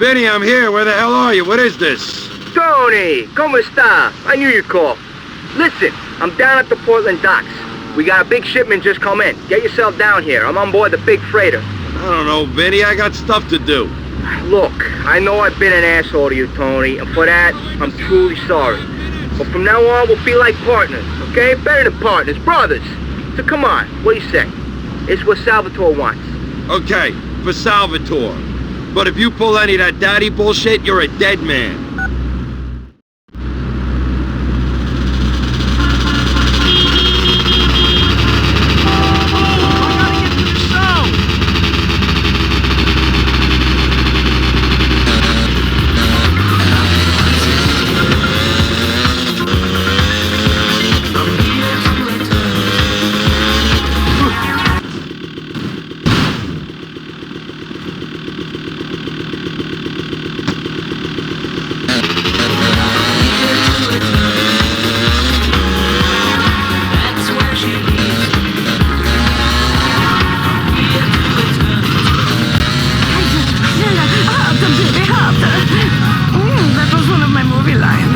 Vinny, I'm here. Where the hell are you? What is this? Tony, ¿cómo está? I knew you'd call. Listen, I'm down at the Portland docks. We got a big shipment just come in. Get yourself down here. I'm on board the big freighter. I don't know, Vinny. I got stuff to do. Look, I know I've been an asshole to you, Tony, and for that, I'm truly sorry. But from now on, we'll be like partners, okay? Better than partners, brothers. So come on, what do you say? It's what Salvatore wants. Okay, for Salvatore. But if you pull any of that daddy bullshit, you're a dead man. That was one of my movie lines.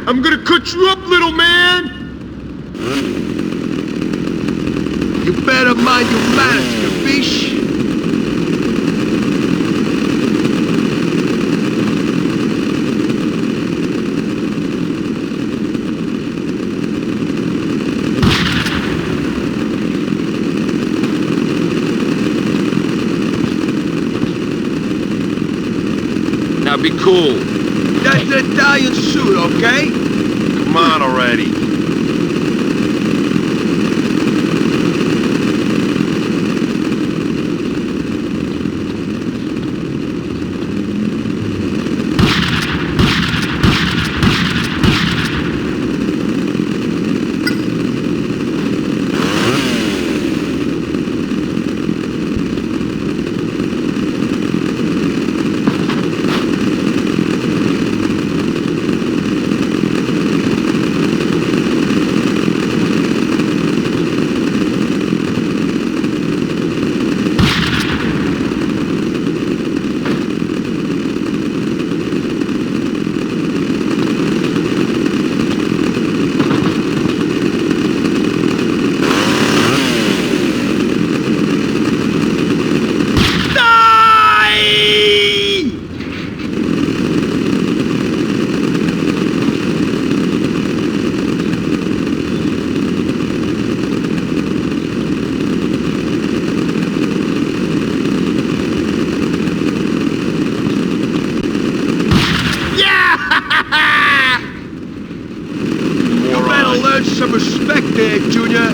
I'm gonna cut you up, little man! You better mind your manners, capiche? Now be cool. That's an Italian suit, okay? Come on already. Some respect there, Junior.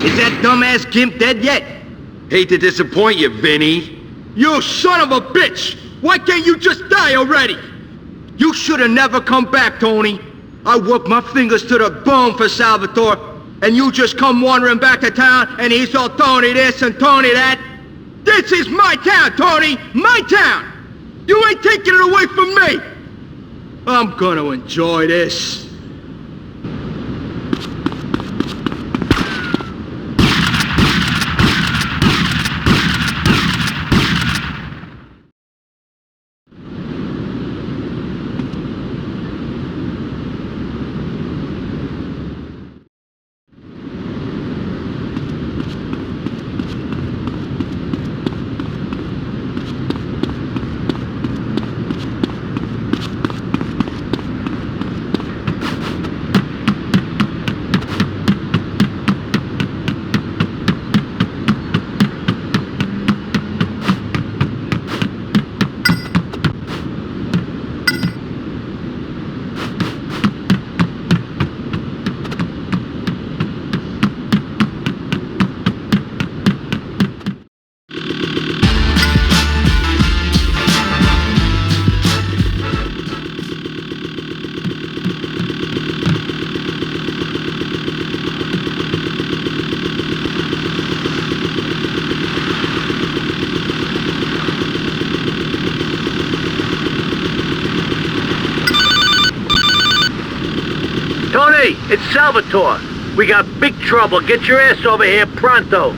Is that dumbass Gimp dead yet? Hate to disappoint you, Vinny. You son of a bitch! Why can't you just die already? You should have never come back, Tony. I worked my fingers to the bone for Salvatore, and you just come wandering back to town, and he's all Tony this and Tony that. This is my town, Tony! My town! You ain't taking it away from me! I'm gonna enjoy this. Tony, it's Salvatore. We got big trouble. Get your ass over here pronto.